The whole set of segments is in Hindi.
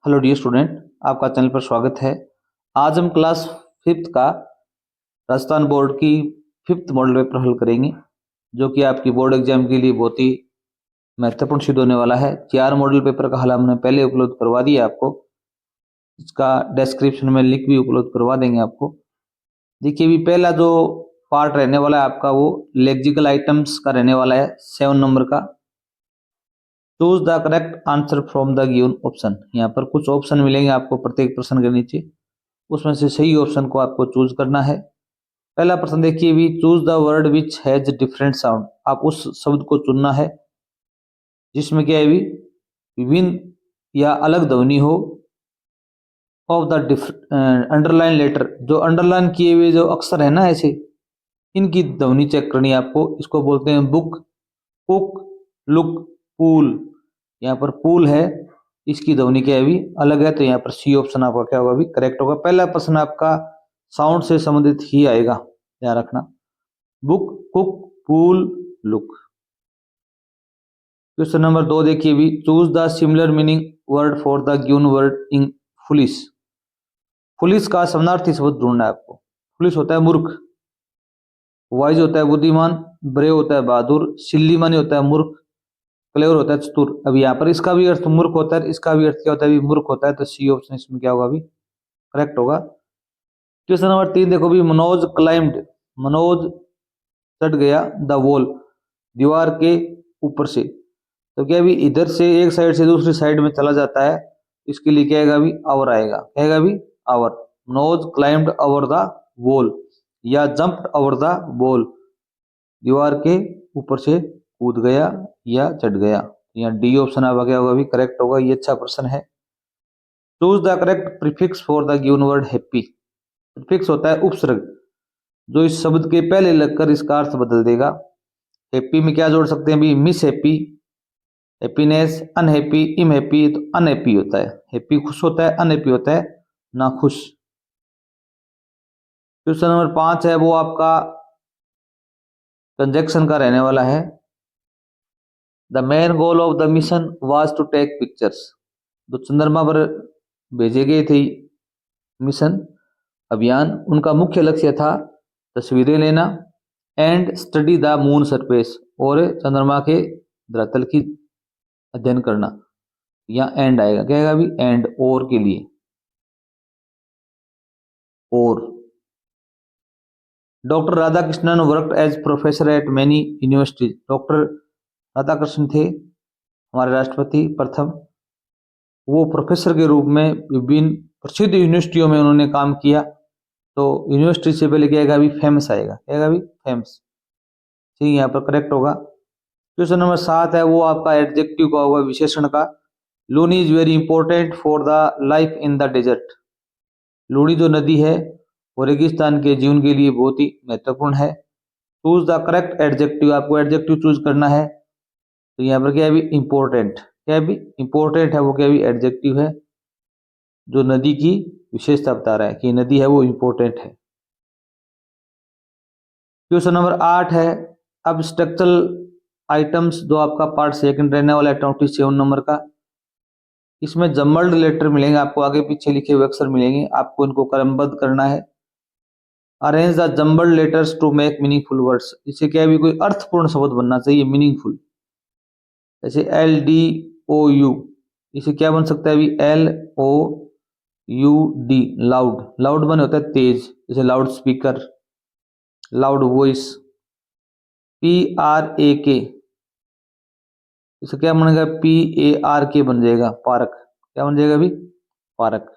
हेलो डियर स्टूडेंट, आपका चैनल पर स्वागत है। आज हम क्लास फिफ्थ का राजस्थान बोर्ड की फिफ्थ मॉडल पेपर हल करेंगे, जो कि आपकी बोर्ड एग्जाम के लिए बहुत ही महत्वपूर्ण सिद्ध होने वाला है। 4 मॉडल पेपर का हल हमने पहले उपलब्ध करवा दिया आपको, इसका डिस्क्रिप्शन में लिंक भी उपलब्ध करवा देंगे आपको। देखिए, अभी पहला जो पार्ट रहने वाला है आपका, वो लेक्सिकल आइटम्स का रहने वाला है 7 नंबर का। Choose the correct answer from the given option. यहाँ पर कुछ ऑप्शन मिलेंगे आपको प्रत्येक प्रश्न के नीचे, उसमें से सही ऑप्शन को आपको चूज करना है। पहला प्रश्न देखिए, भी choose the word which has different sound. आप उस शब्द को चुनना है जिसमें क्या है भी विभिन्न या अलग ध्वनि हो। ऑफ द अंडरलाइन लेटर, जो अंडरलाइन किए हुए जो अक्षर है ना, ऐसे इनकी ध्वनि चेक करनी है आपको। इसको बोलते हैं बुक, कुक, लुक, पूल। यहाँ पर पूल है, इसकी ध्वनि क्या है भी अलग है, तो यहाँ पर सी ऑप्शन आपका क्या होगा भी करेक्ट होगा। पहला प्रश्न आपका साउंड से संबंधित ही आएगा, ध्यान रखना। Book, cook, pool, look. Question number 2 देखिए भी, choose the similar meaning word for the given word in foolish. Foolish का समानार्थी शब्द ढूंढना है आपको। फुलिश होता है मूर्ख, वाइज होता है बुद्धिमान, ब्रेव होता है बहादुर, सिल्ली मानी होता है मूर्ख, क्लेवर होता है चतुर। अब यहाँ पर इसका भी अर्थ मूर्ख होता है, इसका भी अर्थ क्या होता है, मूर्ख होता है, तो सी ऑप्शन इसमें क्या होगा भी करेक्ट होगा। क्वेश्चन नंबर 3 देखो भी, मनोज क्लाइम्ड, मनोज चढ़ गया द वॉल, दीवार के ऊपर से। तो क्या भी इधर से एक साइड से दूसरी साइड में चला जाता है, इसके लिए क्या आएगा भी आवर आएगा, क्या आएगा भी आवर। Manoj climbed over the wall या जंप्ड ओवर द वॉल, दीवार के ऊपर से कूद गया या चढ़ गया। यहाँ डी ऑप्शन आपका क्या होगा भी करेक्ट होगा। ये अच्छा प्रश्न है। Choose the correct prefix for the given word happy. Prefix होता है उपसर्ग, जो इस शब्द के पहले लगकर इसका अर्थ बदल देगा। हैप्पी में क्या जोड़ सकते हैं भी, मिस हैप्पी, हैप्पीनेस, अनहैप्पी, इमहैप्पी। तो अनहैप्पी होता है, हैप्पी खुश होता है, अनहैप्पी होता है ना खुश। क्वेश्चन नंबर 5 है, वो आपका कंजक्शन का रहने वाला है। The main goal of the mission was to take pictures. जो चंद्रमा पर भेजे गए थे मिशन अभियान, उनका मुख्य लक्ष्य था तस्वीरें लेना, and study the moon surface, और चंद्रमा के धरातल की अध्ययन करना। या एंड आएगा, क्या आएगा भी एंड, और के लिए, और। Doctor Radhakrishnan worked as professor at many universities. Doctor Radhakrishnan थे हमारे राष्ट्रपति प्रथम, वो प्रोफेसर के रूप में विभिन्न प्रसिद्ध यूनिवर्सिटियों में उन्होंने काम किया। तो यूनिवर्सिटी से पहले क्या आएगा भी फेमस आएगा, क्या आएगा भी फेमस। ठीक, यहाँ पर करेक्ट होगा। क्वेश्चन नंबर 7 है, वो आपका एडजेक्टिव का होगा, विशेषण का। Luni is very important for the life in the desert. Luni जो नदी है वो रेगिस्तान के जीवन के लिए बहुत ही महत्वपूर्ण है। चूज द करेक्ट एडजेक्टिव, आपको एडजेक्टिव चूज करना है। तो यहाँ पर क्या है भी इंपॉर्टेंट, क्या है भी इंपॉर्टेंट है, वो क्या भी एडजेक्टिव है, जो नदी की विशेषता बता रहा है कि नदी है वो इंपॉर्टेंट है। क्वेश्चन नंबर 8 है, अब स्ट्रक्चरल आइटम्स, जो आपका पार्ट सेकंड रहने वाला है 27 नंबर का। इसमें जम्बल्ड लेटर मिलेंगे आपको, आगे पीछे लिखे हुए अक्षर मिलेंगे, आपको इनको क्रमबद्ध करना है। Arrange the jumbled letters to make meaningful words. इसे क्या है भी कोई अर्थपूर्ण शब्द बनना चाहिए, मीनिंगफुल। जैसे LDOU, इसे क्या बन सकता है भी LOUD, लाउड। लाउड बने होता है तेज, जैसे loud speaker, loud voice. PRAK, इसे क्या बनेगा, PARK बन जाएगा, पार्क। क्या बन जाएगा भी पार्क।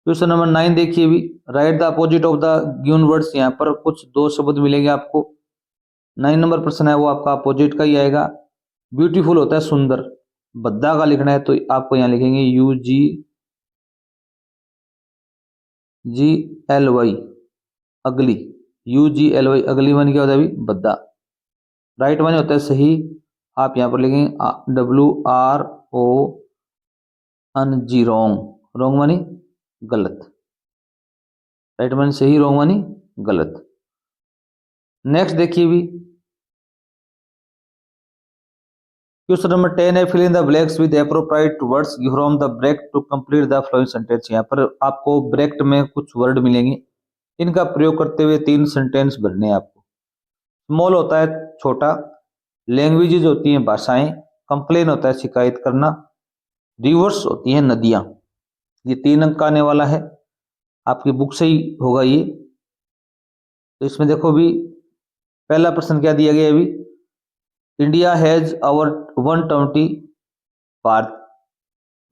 क्वेश्चन नंबर 9 देखिए भी, right the opposite of the given words. यहाँ पर कुछ दो शब्द मिलेंगे आपको। 9 नंबर प्रश्न है वो आपका अपोजिट का ही आएगा। ब्यूटीफुल होता है सुंदर, भद्दा का लिखना है तो आपको यहाँ लिखेंगे UGLY, अगली। UGLY, अगली मन क्या होता है भी भद्दा। राइट माने होता है सही, आप यहाँ पर लिखेंगे WRONG, रॉन्ग। रॉन्ग मानी गलत, राइट मानी सही, रॉन्ग मानी गलत। नेक्स्ट देखिए भी, क्वेश्चन नंबर 10 है fill in the blanks with appropriate words from the bracket to complete the following sentence. यहाँ पर आपको ब्रैकेट में कुछ वर्ड मिलेंगे, इनका प्रयोग करते हुए 3 सेंटेंस भरने हैं आपको। स्मॉल होता है छोटा, लैंग्वेजेज होती हैं भाषाएं, कंप्लेन होता है शिकायत करना, रिवर्स होती हैं नदियां। ये 3 अंक का आने वाला है, आपकी बुक से ही होगा ये। तो इसमें देखो भी पहला प्रश्न क्या दिया गया अभी, इंडिया हैज ओवर 120, भारत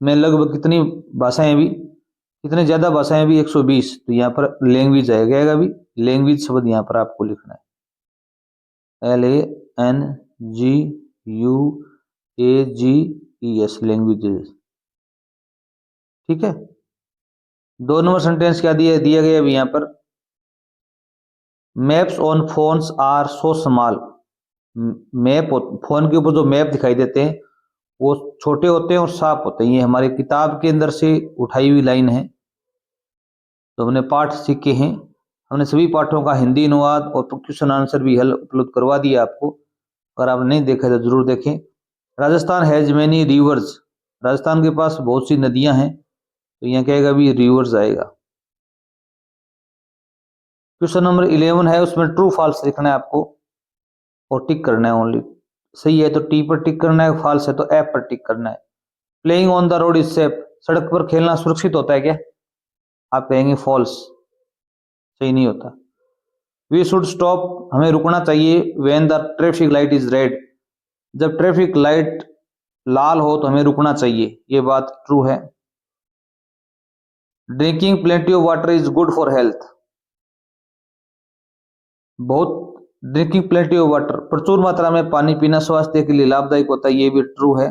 में लगभग कितनी भाषाएं भी, कितने ज्यादा भाषाएं भी 120। तो यहाँ पर लैंग्वेज आएगा अभी, लैंग्वेज शब्द यहाँ पर आपको लिखना है LANGUAGES लैंग्वेजेस। ठीक है। 2 नंबर सेंटेंस क्या दिया गया अभी यहाँ पर, maps on phones are so small. Map phone के ऊपर जो मैप दिखाई देते हैं वो छोटे होते हैं और साफ होते हैं। ये हमारी किताब के अंदर से उठाई हुई लाइन है, तो हमने पाठ सीखे हैं। हमने सभी पाठों का हिंदी अनुवाद और क्वेश्चन आंसर भी हल उपलब्ध करवा दिया आपको, अगर आप नहीं देखा तो जरूर देखें। Rajasthan has many reverse, Rajasthan के पास बहुत सी नदियां हैं, तो यहाँ क्या आएगा अभी रिवर्स आएगा। क्वेश्चन नंबर 11 है, उसमें ट्रू फॉल्स लिखना है आपको और टिक करना है ओनली। सही है तो टी पर टिक करना है, फॉल्स है तो एफ पर टिक करना है। Playing on the road is safe, सड़क पर खेलना सुरक्षित होता है क्या, आप कहेंगे फॉल्स, सही नहीं होता। वी शुड स्टॉप, हमें रुकना चाहिए, when the traffic light is red, जब ट्रैफिक लाइट लाल हो तो हमें रुकना चाहिए, ये बात ट्रू है। Drinking plenty of water is good for health, बहुत ड्रिंकिंग प्लेंटी ऑफ वाटर, प्रचुर मात्रा में पानी पीना स्वास्थ्य के लिए लाभदायक होता है, ये भी ट्रू है।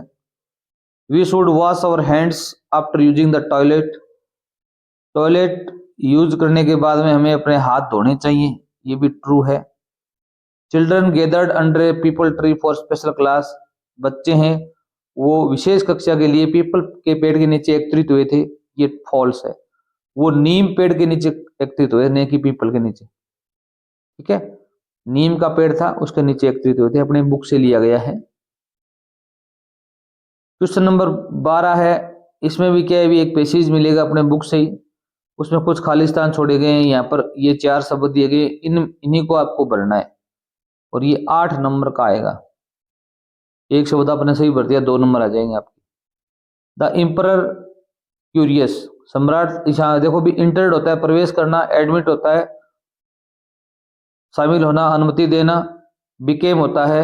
We should wash our hands after using the toilet, toilet use करने के बाद में हमें अपने हाथ धोने चाहिए, ये भी ट्रू है। Children gathered under A people tree for special class, बच्चे हैं वो विशेष कक्षा के लिए पीपल के पेड़ के नीचे एकत्रित हुए थे, ये फॉल्स है। वो नीम पेड़ के नीचे एकत्रित हुए, न कि पीपल के नीचे। ठीक है, नीम का पेड़ था उसके नीचे एकत्रित हुए थे, अपने बुक से लिया गया है। क्वेश्चन नंबर 12 है, इसमें भी क्या है, भी एक पैसेज मिलेगा अपने बुक से ही, उसमें कुछ खाली स्थान छोड़े गए हैं। यहाँ पर ये 4 शब्द दिए गए, इन्हीं को आपको भरना है और ये 8 नंबर का आएगा। एक शब्द आपने सही भर दिया, 2 नंबर आ जाएंगे आपके। द एम्परर क्यूरियस, सम्राट ईशा, देखो भी इंटर्ड होता है प्रवेश करना, एडमिट होता है शामिल होना, अनुमति देना, बिकेम होता है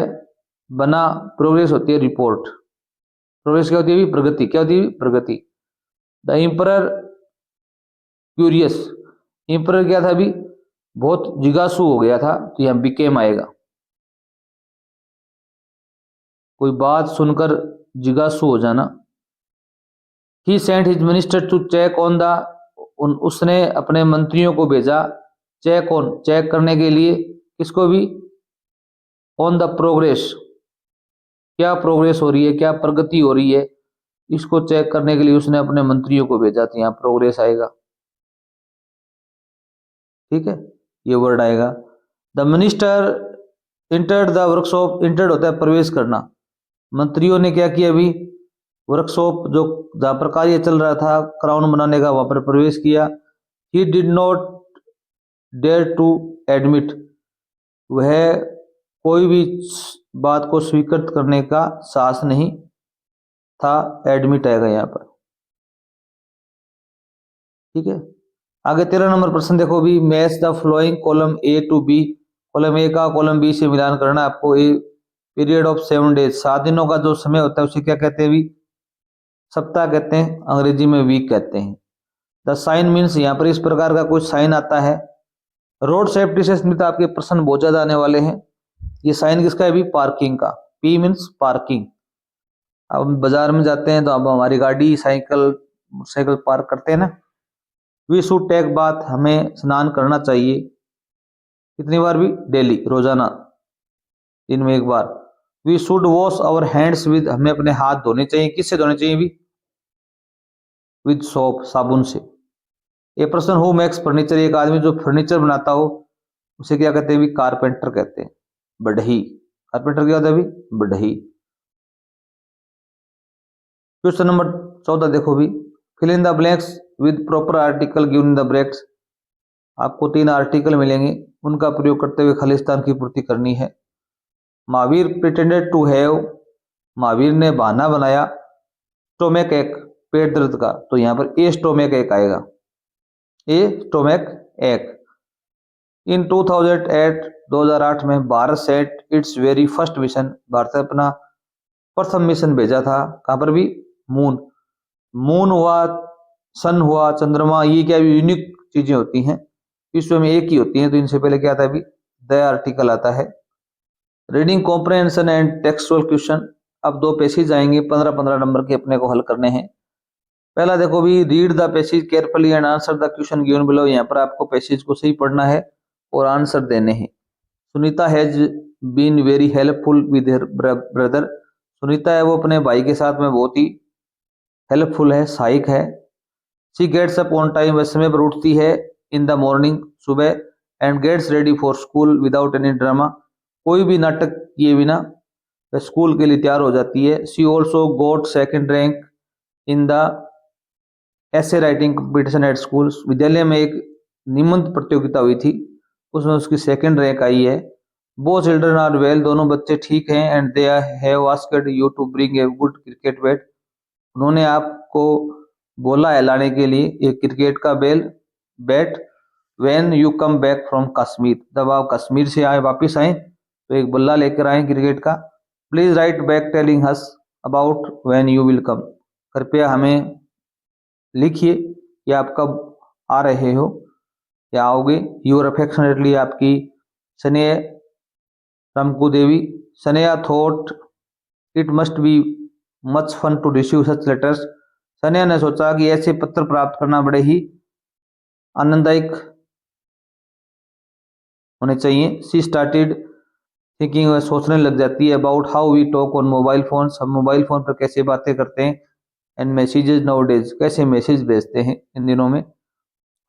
बना, प्रोग्रेस होती है रिपोर्ट। प्रोग्रेस क्या होती है, प्रगति, क्या होती है प्रगति। द एम्परर क्यूरियस, एम्परर क्या था अभी, बहुत जिज्ञासु हो गया था, तो यहां बिकेम आएगा। कोई बात सुनकर जिज्ञासु हो जाना। He sent his minister to check on the, उसने अपने मंत्रियों को भेजा चेक ऑन, चेक करने के लिए, किसको भी, ऑन द प्रोग्रेस, क्या प्रोग्रेस हो रही है, क्या प्रगति हो रही है, इसको चेक करने के लिए उसने अपने मंत्रियों को भेजा, तो यहाँ प्रोग्रेस आएगा। ठीक है, ये वर्ड आएगा। The minister entered the workshop, entered होता है प्रवेश करना, मंत्रियों ने क्या किया अभी, वर्कशॉप जो जहां पर कार्य चल रहा था क्राउन बनाने का, वहां पर प्रवेश किया। He did not dare to admit, वह कोई भी बात को स्वीकृत करने का साहस नहीं था, एडमिट आएगा यहाँ पर। ठीक है, आगे 13 नंबर प्रश्न देखो भी, match the following column A to B, column A का कॉलम बी से मिलान करना आपको। ए पीरियड ऑफ 7 डेज, 7 दिनों का जो समय होता है उसे क्या कहते हैं भी, सप्ताह कहते हैं, अंग्रेजी में वीक कहते हैं। द साइन मीन्स, यहाँ पर इस प्रकार का कोई साइन आता है। रोड सेफ्टी से संबंधित आपके प्रश्न बहुत ज्यादा आने वाले हैं। ये साइन किसका है भी, पार्किंग का, पी मीन्स पार्किंग। अब हम बाजार में जाते हैं तो अब हमारी गाड़ी साइकिल मोटरसाइकिल पार्क करते हैं ना। वी शुड टेक बाथ, हमें स्नान करना चाहिए, कितनी बार भी, डेली, रोजाना, दिन में 1 बार। We should wash our hands with, हमें अपने हाथ धोने चाहिए, किससे धोने चाहिए भी, विद सोप, साबुन से। ये प्रश्न, हु मेक्स फर्नीचर, एक आदमी जो फर्नीचर बनाता हो उसे क्या कहते हैं भी, कारपेंटर कहते हैं, बढ़ई। कारपेंटर क्या होता है भी, बढ़ई। क्वेश्चन नंबर 14 देखो भी, fill in the blanks with proper article given in the brackets. आपको 3 आर्टिकल मिलेंगे, उनका प्रयोग करते हुए खालिस्तान की पूर्ति करनी है। Mahavir pretended to have, Mahavir ने बहाना बनाया स्टोमैक एक, पेट दर्द का, तो यहाँ पर ए स्टोमैक एक आएगा, ए स्टोमैक एक। इन 2008 में Bharat set it's very first mission, Bharat ने अपना प्रथम मिशन भेजा था, कहां पर भी, मून। मून हुआ, सन हुआ, चंद्रमा, ये क्या यूनिक चीजें होती हैं, विश्व में एक ही होती हैं, तो इनसे पहले क्या आता है अभी, द आर्टिकल आता है। Reading comprehension and textual question, अब 2 पैसेज आएंगे, 15-15 नंबर के अपने को हल करने हैं। पहला देखो भी, read the passage carefully and answer the question given below. यहाँ पर आपको पैसेज को सही पढ़ना है और आंसर देने हैं। Sunita has been very helpful with her brother, Sunita है वो अपने भाई के साथ में बहुत ही हेल्पफुल है, सहायक है। She gets up on time, वह समय पर उठती है, इन द मॉर्निंग, सुबह, and gets ready for school without any drama, कोई भी नाटक किए बिना वह स्कूल के लिए तैयार हो जाती है। She also got second rank in the essay writing competition at school, विद्यालय में एक निबंध प्रतियोगिता हुई थी, उसमें उसकी सेकंड रैंक आई है। बोथ चिल्ड्रन आर वेल, दोनों बच्चे ठीक हैं, and they have asked you to bring a good cricket bat, उन्होंने आपको बोला है लाने के लिए एक क्रिकेट का bat. When you come back from Kashmir, जब आप कश्मीर से आए, वापिस आए, तो एक बल्ला लेकर आए क्रिकेट का। Please write back telling us about when you will come, कृपया हमें लिखिए कि आप कब आ रहे हो या आओगे। यूर अफेक्शनेटली, आपकी स्नेह Ramku Devi. Sneha thought it must be much fun to receive such letters, Sneha ने सोचा कि ऐसे पत्र प्राप्त करना बड़े ही आनंददायक होने चाहिए। सी स्टार्टेड थिंकिंग, वह सोचने लग जाती है, about how we talk on mobile phones, हम मोबाइल फोन पर कैसे बातें करते हैं, एंड मैसेजेस नाउ डेज, कैसे मैसेज भेजते हैं इन दिनों में।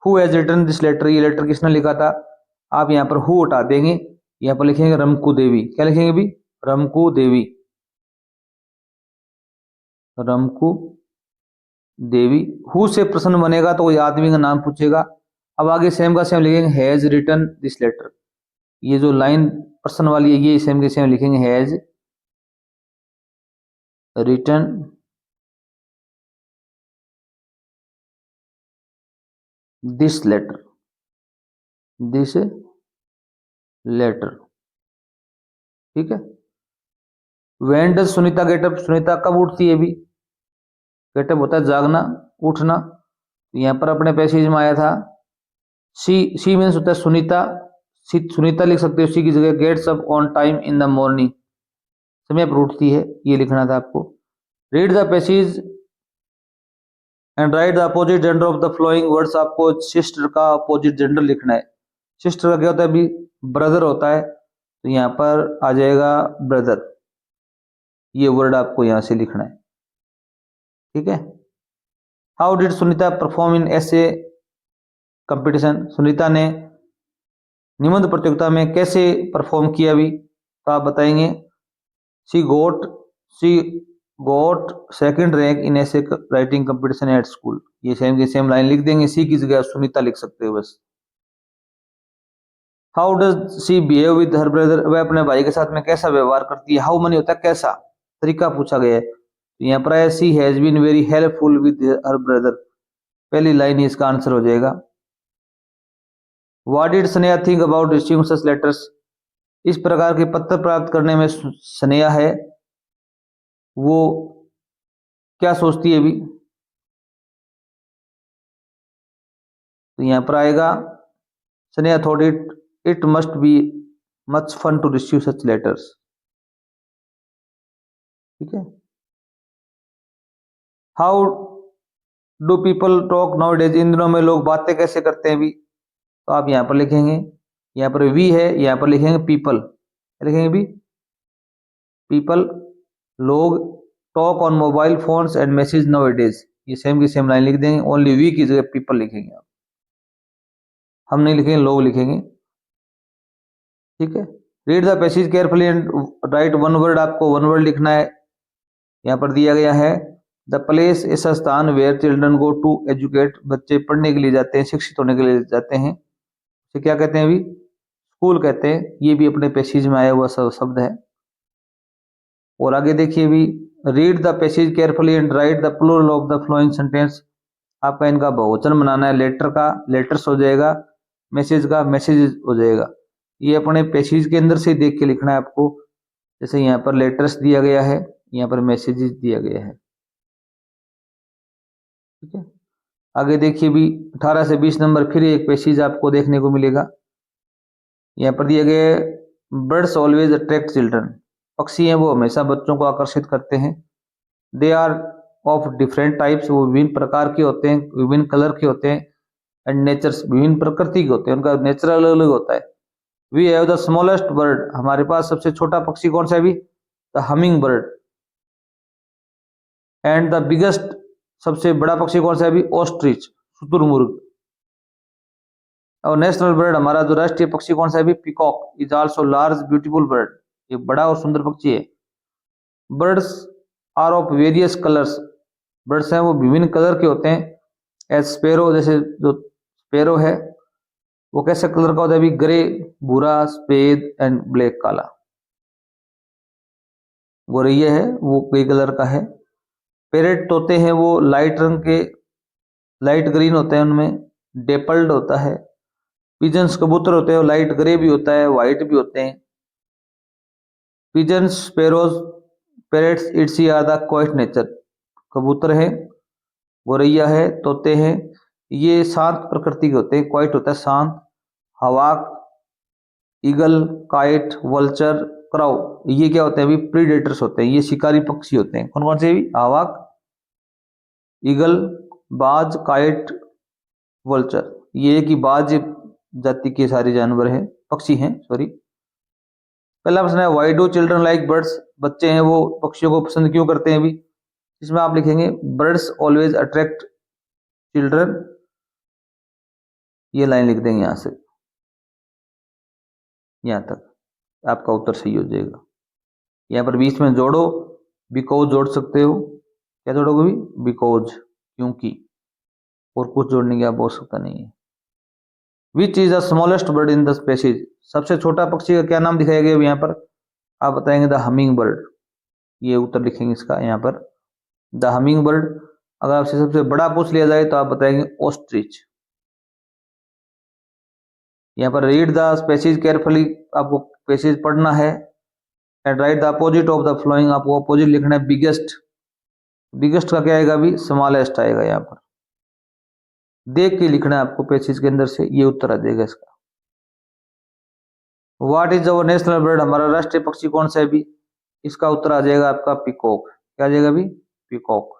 Who has written this letter, ये लेटर किसने लिखा था, आप यहाँ पर हु हटा देंगे, यहाँ पर लिखेंगे रमकू देवी। क्या लिखेंगे भी, रमकू देवी, रमकू देवी। हु से प्रश्न बनेगा तो कोई आदमी का नाम पूछेगा। अब आगे सेम का सेम लिखेंगे, हैज रिटन दिस लेटर, ये जो लाइन प्रश्न वाली है ये सेम के सेम लिखेंगे, has written this letter, this letter, ठीक है। When does Sunita get up, Sunita कब उठती है भी, गेटअप होता है जागना, उठना, यहाँ पर अपने पैसेज में आया था सी मीन्स होता है सुनीता, सुनीता लिख सकते हो सी की जगह, gets up on time in the morning, समय पर उठती है, ये लिखना था आपको। Read the passage and write the opposite gender of the following words, आपको सिस्टर का अपोजिट जेंडर लिखना है। सिस्टर का क्या होता है अभी, ब्रदर होता है, तो यहाँ पर आ जाएगा ब्रदर, ये वर्ड आपको यहाँ से लिखना है, ठीक है। How did Sunita perform in ऐसे कंपटीशन, सुनीता ने निबंध प्रतियोगिता में कैसे परफॉर्म किया अभी, तो आप बताएंगे she got second rank in essay writing competition at school, ये सेम की सेम लाइन लिख देंगे, सी की जगह सुनीता लिख सकते हो बस। How does she behave with her brother, वह अपने भाई के साथ में कैसा व्यवहार करती है, हाउ मनी होता है कैसा, तरीका पूछा गया है, यहाँ पर है she has been very helpful with her brother, पहली लाइन ही इसका आंसर हो जाएगा। What did Sneha think about receiving such letters, इस प्रकार के पत्र प्राप्त करने में स्नेहा है वो क्या सोचती है भी, तो यहाँ पर आएगा Sneha thought it must be much fun to receive such letters, ठीक है। How do people talk nowadays, इन दिनों में लोग बातें कैसे करते हैं भी, तो आप यहाँ पर लिखेंगे, यहाँ पर वी है, यहाँ पर लिखेंगे पीपल, लिखेंगे भी पीपल, लोग, talk on mobile phones and message now days, ये सेम की सेम लाइन लिख देंगे, ओनली वी की जगह पीपल लिखेंगे आप, हम नहीं लिखेंगे, लोग लिखेंगे, ठीक है। Read the passage carefully and right one word, आपको वन वर्ड लिखना है, यहाँ पर दिया गया है द प्लेस ऐसा स्थान where children go to educate, बच्चे पढ़ने के लिए जाते हैं, शिक्षित होने के लिए जाते हैं, तो क्या कहते हैं अभी, स्कूल कहते हैं। ये भी अपने पैसेज में आया हुआ शब्द है। और आगे देखिए भी, read the passage carefully and write the plural of the following sentence. आपका इनका बहुवचन बनाना है, लेटर का लेटर्स हो जाएगा, मैसेज का मैसेज हो जाएगा। ये अपने पैसेज के अंदर से देख के लिखना है आपको। जैसे यहाँ पर लेटर्स दिया गया है, यहाँ पर मैसेजेस दिया गया है, ठीक है। आगे देखिए भी 18 से 20 नंबर फिर एक पैसेज आपको देखने को मिलेगा। यहाँ पर दिया गया है, बर्ड्स ऑलवेज अट्रैक्ट चिल्ड्रन, पक्षी हैं वो हमेशा बच्चों को आकर्षित करते हैं। They are of different types, वो विभिन्न प्रकार के होते हैं, विभिन्न कलर के होते हैं। एंड नेचर्स, विभिन्न प्रकृति के होते हैं, उनका नेचर अलग अलग होता है। We have the smallest bird, हमारे पास सबसे छोटा पक्षी कौन सा है अभी, the hummingbird. And the biggest, सबसे बड़ा पक्षी कौन सा है अभी, ऑस्ट्रिच, शुतुरमुर्ग। और नेशनल बर्ड, हमारा जो राष्ट्रीय पक्षी कौन सा है अभी, peacock, is also large beautiful bird, ये बड़ा और सुंदर पक्षी है। Birds are of various colours, birds हैं वो विभिन्न कलर के होते हैं। एज स्पेरो, जैसे जो स्पेरो है वो कैसे कलर का होता है अभी, ग्रे, भूरा, सफेद एंड ब्लैक, काला। गोरैया है वो ग्रे कलर का है। पैरेट तोते हैं वो लाइट रंग के, लाइट ग्रीन होते हैं, उनमें डेपल्ड होता है। पिजन्स कबूतर होते हैं वो लाइट ग्रे भी होता है, व्हाइट भी होते हैं। Pigeons, sparrows, parrots, it's a are the quiet nature, कबूतर है, गोरैया है, तोते हैं, ये शांत प्रकृति के होते हैं, क्वाइट होता है शांत। हवाक, ईगल, काइट, वल्चर, क्राउ, ये क्या होते हैं अभी, प्रीडेटर्स होते हैं, ये शिकारी पक्षी होते हैं। कौन कौन से भी, हवाक, ईगल, बाज, काइट, वल्चर, ये एक ही बाज जाति के सारे जानवर हैं, पक्षी हैं, सॉरी। पहला प्रश्न है, why do children like birds, बच्चे हैं वो पक्षियों को पसंद क्यों करते हैं अभी। इसमें आप लिखेंगे बर्ड्स ऑलवेज अट्रैक्ट चिल्ड्रन, ये लाइन लिख देंगे यहां से यहां तक, आपका उत्तर सही हो जाएगा। यहाँ पर बीच में जोड़ो, बिकॉज जोड़ सकते हो, क्या जोड़ोगे भी, बिकॉज, क्योंकि, और कुछ जोड़ने की आप आवश्यकता नहीं है। Which is the smallest bird in the species, सबसे छोटा पक्षी का क्या नाम दिखाया गया यहाँ पर, आप बताएंगे द हमिंग बर्ड, ये उत्तर लिखेंगे इसका यहाँ पर, द हमिंग बर्ड। अगर आपसे सबसे बड़ा पूछ लिया जाए तो आप बताएंगे ऑस्ट्रिच। यहाँ पर रीड द स्पेसीज केयरफुली, आपको स्पेसीज पढ़ना है। And write the opposite of the flowing, आपको अपोजिट लिखना है, बिगेस्ट, बिगेस्ट का क्या आएगा अभी, स्मॉलेस्ट आएगा। यहाँ पर देख के लिखना है आपको पैसेज के अंदर से, ये उत्तर आ जाएगा इसका। What is our national bird, हमारा राष्ट्रीय पक्षी कौन सा है अभी, इसका उत्तर आ जाएगा आपका पीकॉक, क्या आ जाएगा अभी, peacock.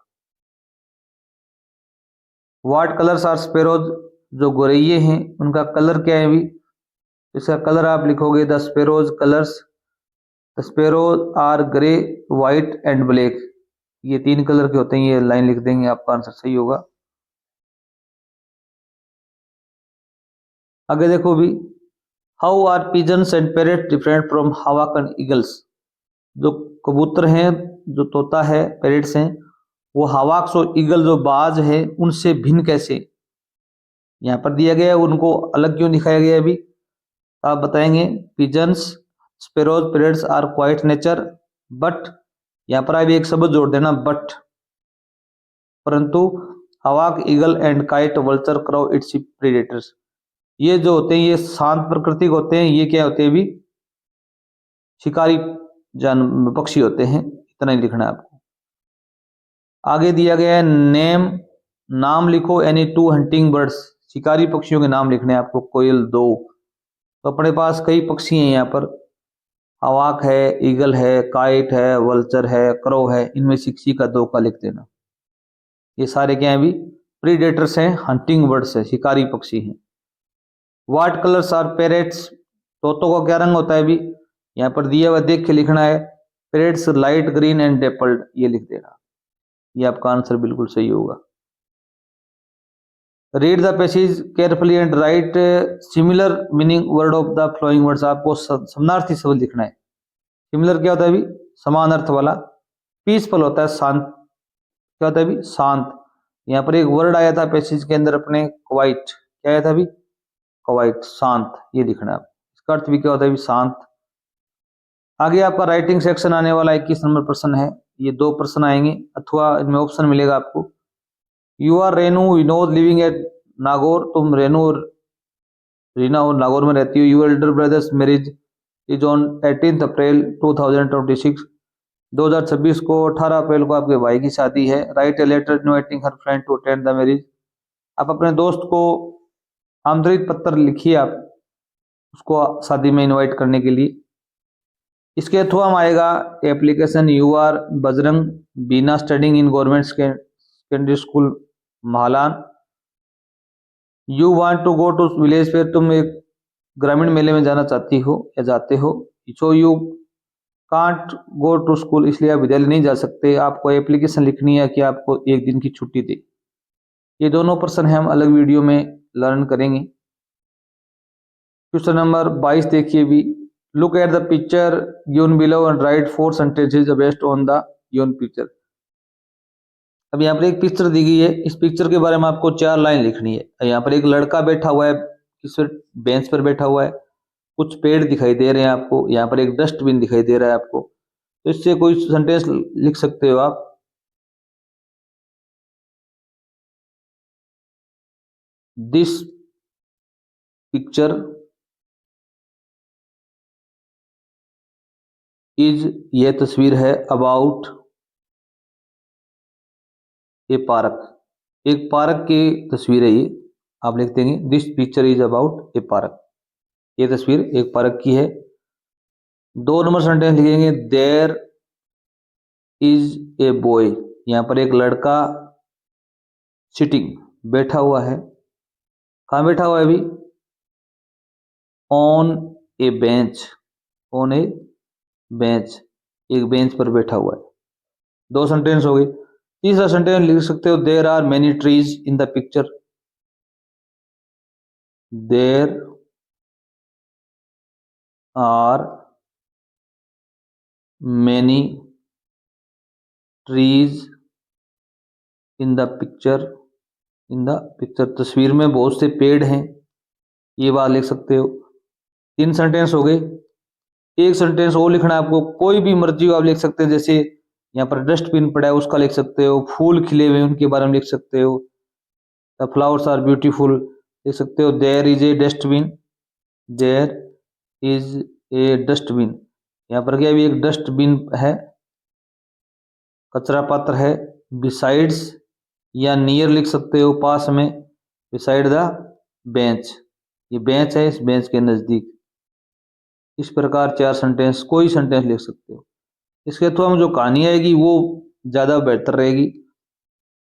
What colours are sparrows, जो गोरैये हैं उनका कलर क्या है अभी, इसका कलर आप लिखोगे the sparrows colours, the sparrows are grey, white and black, ये 3 कलर के होते हैं, ये लाइन लिख देंगे, आपका आंसर सही होगा। आगे देखो भी, how are pigeons and parrot different from hawk and eagles, जो कबूतर हैं, जो तोता है, पैरेट्स हैं, वो हवाक्स और ईगल जो बाज है उनसे भिन्न कैसे, यहाँ पर दिया गया है, उनको अलग क्यों दिखाया गया है अभी, आप बताएंगे pigeons, sparrows, parrots are quiet nature, but, यहाँ पर अभी एक शब्द जोड़ देना, बट, परंतु hawk, eagle and kite, vulture, crow, it's predators, ये जो होते हैं ये शांत प्रकृति के होते हैं, ये क्या होते हैं अभी, शिकारी जान पक्षी होते हैं। इतना ही लिखना है आपको। आगे दिया गया है, नेम, नाम लिखो एनी 2 हंटिंग बर्ड्स, शिकारी पक्षियों के नाम लिखने हैं आपको, कोयल 2, तो अपने पास कई पक्षी हैं यहाँ पर, हवाक है, ईगल है, काइट है, वल्चर है, क्रो है, इनमें से किसी का 2 का लिख देना। ये सारे क्या है अभी, प्रीडेटर्स हैं, हंटिंग बर्ड्स है, शिकारी पक्षी हैं। व्हाट कलर्स आर पैरेट्स, तोतों का क्या रंग होता है अभी, यहाँ पर दिया हुआ देख के लिखना है, पैरेट्स लाइट ग्रीन एंड डेपल्ड, ये लिख देना, ये आपका आंसर बिल्कुल सही होगा। Read the passage carefully and right similar meaning word of the following words, आपको समानार्थी शब्द लिखना है। सिमिलर क्या होता है अभी, समान अर्थ वाला। पीसफुल होता है शांत, क्या होता है अभी, शांत। यहाँ पर एक वर्ड आया था पैसेज के अंदर अपने, क्वाइट, क्या आया था अभी, क्वाइट, शांत, ये लिखना है। इसका अर्थ भी क्या होता है अभी, शांत। आगे आपका राइटिंग सेक्शन आने वाला 21 नंबर प्रश्न है। ये 2 प्रश्न आएंगे अथवा इनमें ऑप्शन मिलेगा आपको। You are Renu Vinod living at Nagaur, तुम रेनू और रीना और नागौर में रहती हो। Your elder brother's marriage is on 18 April 2026, 2026 को 18 अप्रैल को आपके भाई की शादी है। Write a letter inviting her friend to attend the marriage, आप अपने दोस्त को आमंत्रित पत्र लिखिए, आप उसको शादी में इनवाइट करने के लिए। इसके थ्रू हम आएगा application you are Bajrang Bina studying in government secondary school Mahalan. You want to go to village fair, तुम एक ग्रामीण मेले में जाना चाहती हो या जाते हो। So you can't go to school, इसलिए आप विद्यालय नहीं जा सकते। आपको एप्लीकेशन लिखनी है कि आपको 1 दिन की छुट्टी दे। ये दोनों प्रश्न हम अलग वीडियो में लर्न करेंगे। क्वेश्चन नंबर 22 देखिए भी, look at the picture given below and right 4 sentences based on the given picture. अब यहाँ पर एक पिक्चर दी गई है, इस पिक्चर के बारे में आपको 4 लाइन लिखनी है। यहाँ पर एक लड़का बैठा हुआ है, किस बेंच पर बैठा हुआ है, कुछ पेड़ दिखाई दे रहे हैं आपको, यहाँ पर एक डस्टबिन दिखाई दे रहा है आपको। तो इससे कोई सेंटेंस लिख सकते हो आप। दिस पिक्चर इज, यह तस्वीर है, अबाउट ए पार्क, एक पार्क की तस्वीर है ये। आप लिख देंगे this picture is about A park, ये तस्वीर एक पार्क की है। 2 नंबर सेंटेंस लिखेंगे, देयर इज ए बॉय, यहाँ पर एक लड़का सिटिंग, बैठा हुआ है। कहाँ बैठा हुआ है अभी, on A bench, on A bench, एक बेंच पर बैठा हुआ है। 2 सेंटेंस हो गए। तीसरा सेंटेंस लिख सकते हो, there are many trees in the picture, there are many trees in the picture, in the picture, तस्वीर में बहुत से पेड़ हैं, ये बात लिख सकते हो। 3 सेंटेंस हो गए। एक सेंटेंस और लिखना है आपको, कोई भी मर्जी हो आप लिख सकते हैं। जैसे यहाँ पर डस्टबिन पड़ा है उसका लिख सकते हो, फूल खिले हुए उनके बारे में लिख सकते हो, द फ्लावर्स आर ब्यूटीफुल लिख सकते हो। There is a dustbin, there is a dustbin, यहाँ पर क्या भी एक डस्टबिन है, कचरा पात्र है। बिसाइड्स या नियर लिख सकते हो, पास में, बिसाइड द बेंच, ये बेंच है, इस बेंच के नजदीक। इस प्रकार 4 सेंटेंस, कोई सेंटेंस लिख सकते हो। इसके थ्रू हम जो कहानी आएगी वो ज्यादा बेहतर रहेगी।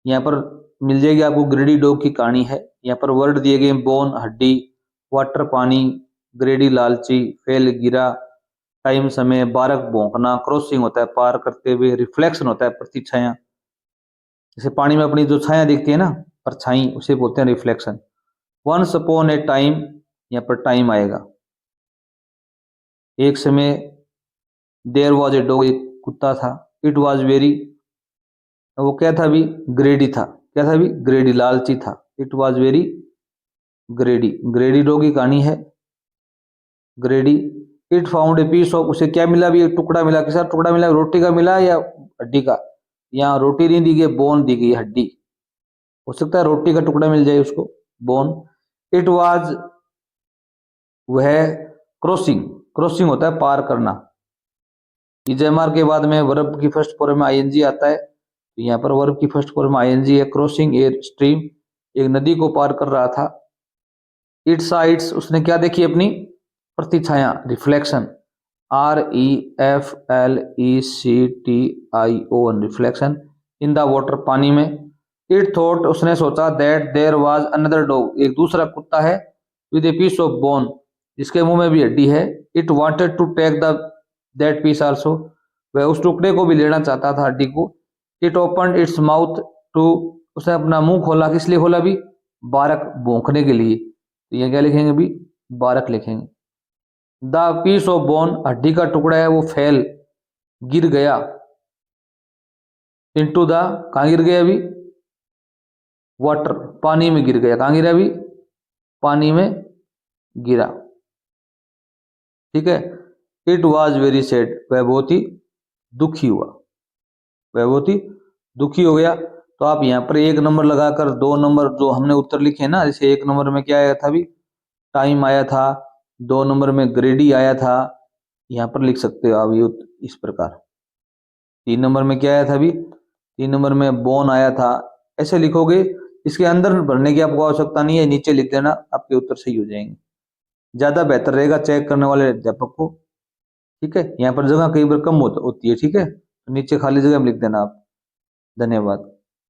यहाँ पर मिल जाएगी आपको, ग्रेडी डॉग की कहानी है। यहाँ पर वर्ड दिए गए, बोन हड्डी, वाटर पानी, ग्रेडी लालची, फेल गिरा, टाइम समय, बारक भौंकना, क्रॉसिंग होता है पार करते हुए, रिफ्लेक्शन होता है प्रतिछाया, जैसे पानी में अपनी जो छाया दिखती है ना परछाई, उसे बोलते हैं reflection. Once upon a time, यहाँ पर टाइम आएगा, एक समय। देयर वॉज ए डॉग, एक कुत्ता था। इट वॉज वेरी, वो क्या था अभी, ग्रेडी था, क्या था अभी, ग्रेडी, लालची था। It was very greedy, greedy dog की कहानी है, greedy. It found a piece of, उसे क्या मिला भी, एक टुकड़ा मिला। किसका टुकड़ा मिला, रोटी का मिला या हड्डी का। यहाँ रोटी नहीं दी गई, बोन दी गई, हड्डी। हो सकता है रोटी का टुकड़ा मिल जाए उसको, बोन। इट वाज, वह क्रॉसिंग, क्रॉसिंग होता है पार करना। इजेमार के बाद में वर्ब की फर्स्ट फॉर्म में आईएनजी आता है, तो यहाँ पर वर्ब की फर्स्ट फॉर्म में आईएनजी है। क्रॉसिंग ए स्ट्रीम, एक नदी को पार कर रहा था। इट साइड्स, उसने क्या देखी, अपनी प्रतिछाया, reflection, REFLECTION, reflection, in the water, पानी में। इट थॉट, उसने सोचा, that there was another dog, एक दूसरा कुत्ता है, with a piece of bone, जिसके मुंह में भी हड्डी है। It wanted to take the that piece also, वह उस टुकड़े को भी लेना चाहता था, हड्डी को। It opened its mouth to, उसने अपना मुंह खोला, किस लिए खोला भी, बारक, भौंकने के लिए। तो ये क्या लिखेंगे भी, बारक लिखेंगे। द पीस ऑफ बोन, हड्डी का टुकड़ा है वो, फेल, गिर गया। इनटू द, कहाँ गिर गया अभी, वाटर, पानी में गिर गया, कहाँ गिरा अभी, पानी में गिरा। ठीक है। इट वॉज वेरी सैड, वह बहुत ही दुखी हुआ, वह बहुत ही दुखी हो गया। तो आप यहाँ पर 1 नंबर लगाकर 2 नंबर जो हमने उत्तर लिखे ना, जैसे 1 नंबर में क्या आया था अभी, टाइम आया था, 2 नंबर में ग्रेडी आया था, यहाँ पर लिख सकते हो आप ये इस प्रकार। 3 नंबर में क्या आया था अभी, 3 नंबर में बोन आया था, ऐसे लिखोगे। इसके अंदर भरने की आपको आवश्यकता नहीं है, नीचे लिख देना, आपके उत्तर सही हो जाएंगे। ज्यादा बेहतर रहेगा चेक करने वाले अध्यापक को। ठीक है, यहाँ पर जगह कई बार कम होती है। ठीक है, तो नीचे खाली जगह में लिख देना आप। धन्यवाद।